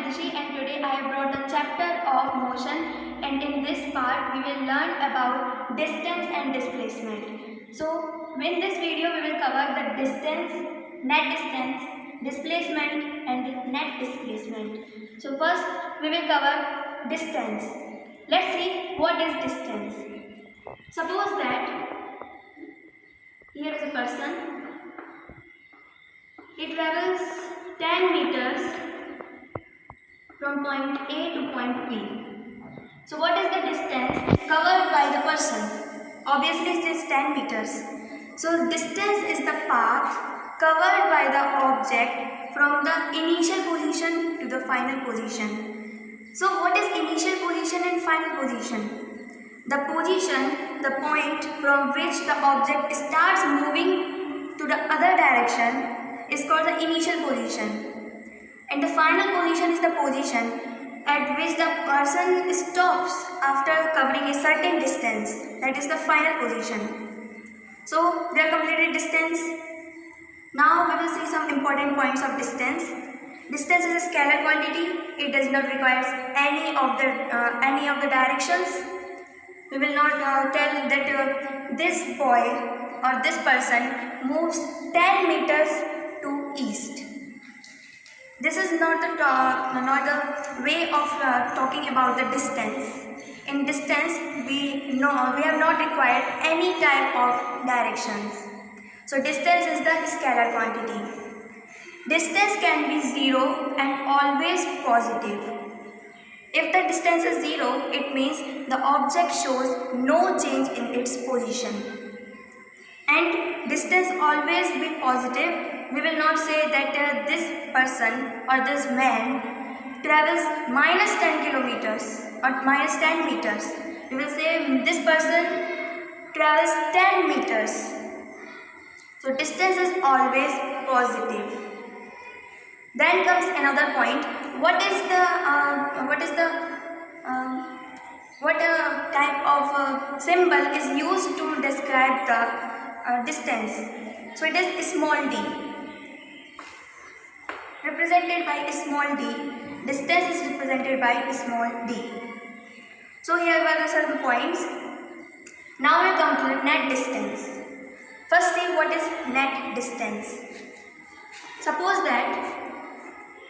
Vidushi and today I have brought the chapter of motion, and in this part we will learn about distance and displacement. So in this video we will cover the distance, net distance, displacement and net displacement. So first we will cover distance. Let's see what is distance. Suppose that here is a person. He travels 10 meters from point A to point B. So what is the distance covered by the person? Obviously it is 10 meters. So distance is the path covered by the object from the initial position to the final position. So what is initial position and final position? The position, the point from which the object starts moving to the other direction is called the initial position. And the final position is the position at which the person stops after covering a certain distance. That is the final position. So they are completed distance. Now we will see some important points of distance. Distance is a scalar quantity. It does not require any of the directions. We will not tell that this boy or this person moves 10 meters to east. This is not the way of talking about the distance. In distance, we have not required any type of directions. So distance is the scalar quantity. Distance can be 0 and always positive. If the distance is 0, it means the object shows no change in its position. And distance always be positive. We will not say that this person or this man travels minus 10 kilometers or minus 10 meters. We will say this person travels 10 meters. So distance is always positive. Then comes another point. What type of symbol is used to describe the distance? So it is small d. Represented by small d. Distance is represented by small d. So here were certain points. Now we come to the net distance. First thing, what is net distance? Suppose that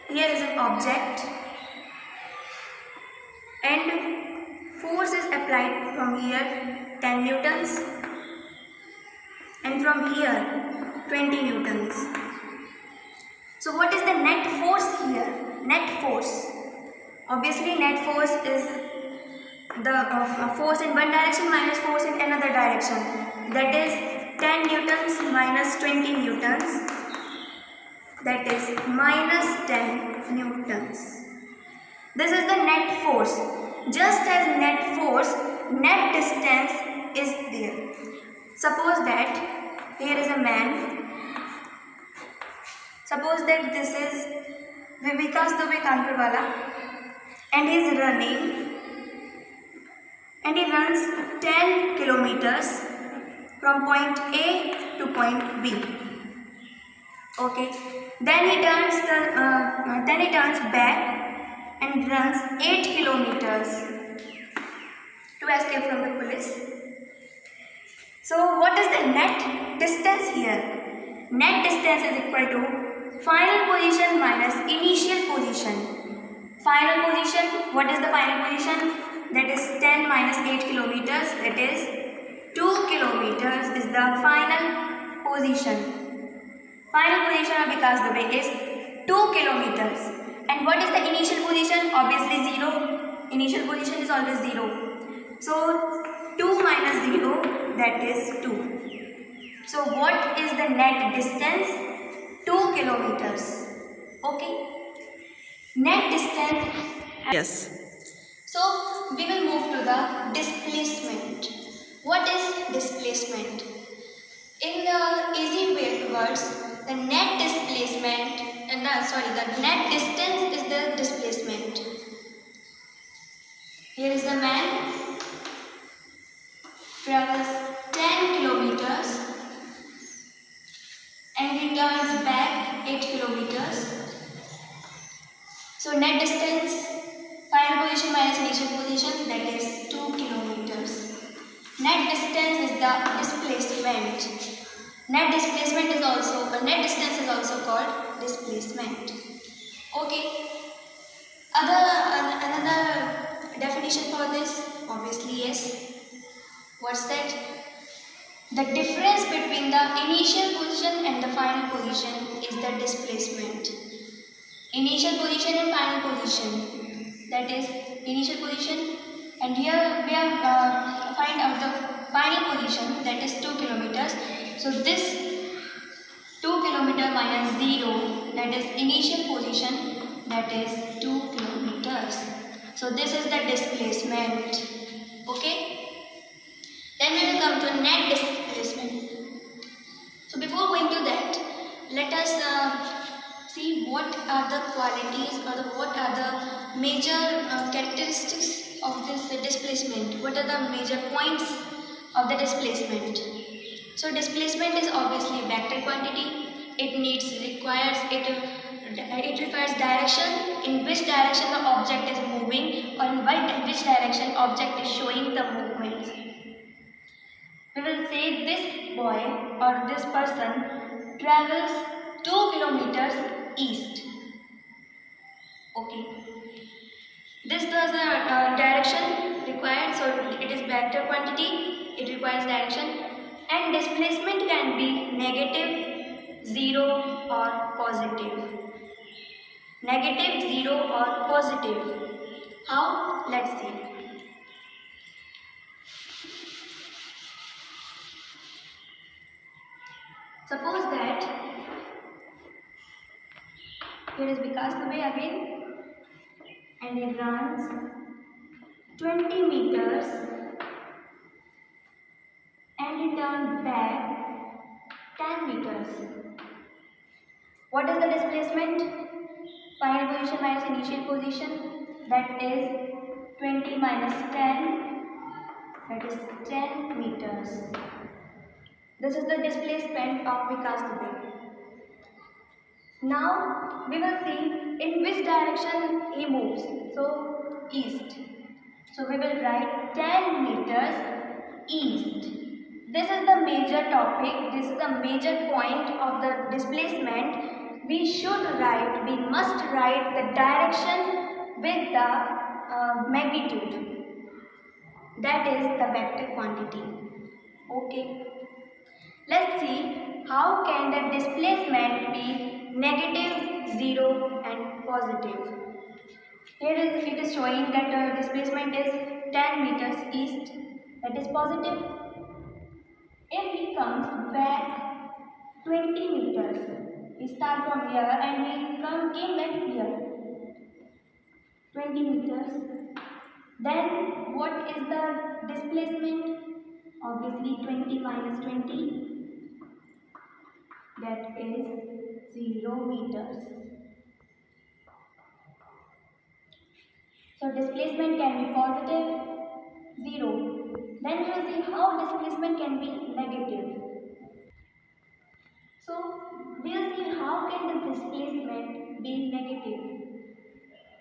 here is an object and force is applied from here 10 newtons and from here 20 newtons. So what is the net force here? Net force. Obviously net force is the force in one direction minus force in another direction. That is 10 newtons minus 20 newtons. That is minus 10 newtons. This is the net force. Just as net force, net distance is there. Suppose that here is a man. Suppose that this is Vikas Dubey Kanpurwala and he is running and he runs 10 kilometers from point A to point B. Okay. Then he turns back and runs 8 kilometers to escape from the police. So what is the net distance here? Net distance is equal to final position minus initial position. Final position, what is the final position? That is 10 minus 8 kilometers, that is 2 kilometers is the final position. Final position of Vikas Dubey is 2 kilometers. And what is the initial position? Obviously 0. Initial position is always 0. So 2 minus 0, that is 2. So what is the net distance? 2 kilometers. Okay. Net distance. Yes. So we will move to the displacement. What is displacement? In the easy words, the net displacement, the net distance is the displacement. Here is the man, travels 10 kilometers and returns back 8 kilometers. So net distance, final position minus initial position, that is 2 kilometers. Net distance is the displacement. Net distance is also called displacement. Okay. Another definition for this, obviously yes. What's that? The difference between the initial position and the final position is the displacement. Initial position and final position. That is initial position, and here we have find out the final position, that is 2 kilometers. So this 2 kilometer minus 0, that is initial position, that is 2 kilometers. So this is the displacement. Okay. Then we will come to net displacement. So before going to that, let us see what are the qualities or what are the major characteristics of this displacement. What are the major points of the displacement? So displacement is obviously vector quantity. It requires direction, in which direction the object is moving, or in which direction object is showing the movement. We will say this boy or this person travels 2 kilometers east. Okay. This was the direction required, so it is vector quantity, it requires direction, and displacement can be negative, 0 or positive. Negative, 0 or positive. How? Let's see. Suppose that here is Vikas the way again, and he runs 20 meters and he turns back 10 meters. What is the displacement? Final position minus initial position, that is 20 minus 10, that is 10 meters. This is the displacement of Vikas Dubey. Now we will see in which direction he moves. So east. So we will write 10 meters east. This is the major topic. This is the major point of the displacement. We must write the direction with the magnitude. That is the vector quantity. Okay. Let's see how can the displacement be negative, 0 and positive. Here it is showing that the displacement is 10 meters east, that is positive. If he comes back 20 meters, we start from here and we came back here 20 meters. Then what is the displacement? Obviously 20 minus 20. That is 0 meters. So displacement can be positive, 0. Then we will see how displacement can be negative. So we will see how can the displacement be negative.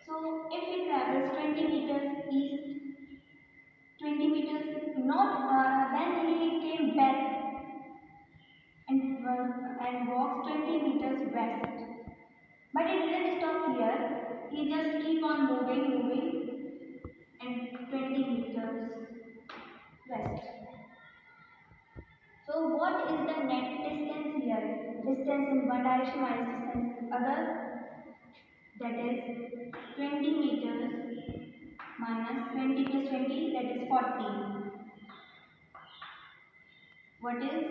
So if he travels 20 meters east, 20 meters not, then he came back and walks 20 meters west. But it didn't stop here. He just keep on moving and 20 meters west. So what is the net distance here? Distance in one direction minus distance in other. That is 20 meters minus 20 plus 20, that is 40. What is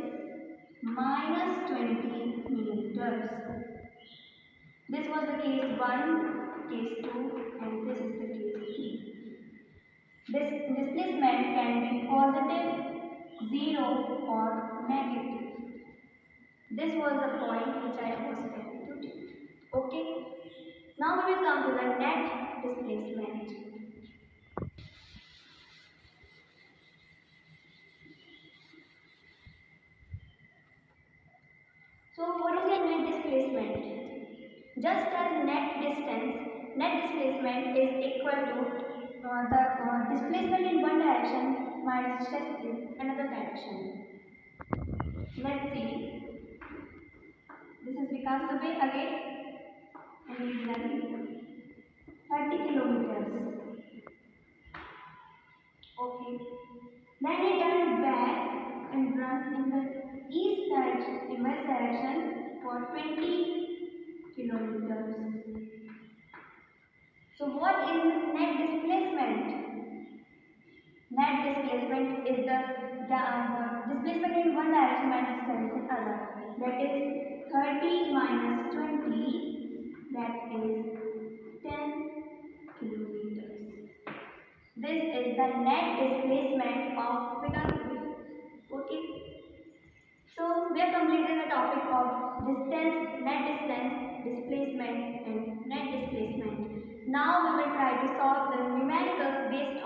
minus 20 meters? This was the case 1, case 2 and this is the case 3. This displacement can be positive, 0 or negative. This was the point which I was telling to you. Okay. Now we will come to the net displacement. So what is the net displacement? Just as net displacement is equal to the displacement in one direction minus stress in another direction. Let's see. This is Vikas Dubey again, and he is running 30 kilometers. Okay. Then he turns back and runs in the east direction, in west direction for 20 kilometers. So what is his net displacement? Net displacement is the displacement in one direction minus distance in other. That is 30 minus 20. That is 10 kilometers. This is the net displacement of Vidushi. Okay. So we have completed the topic of distance, displacement, and net displacement. Now we will try to solve the numericals based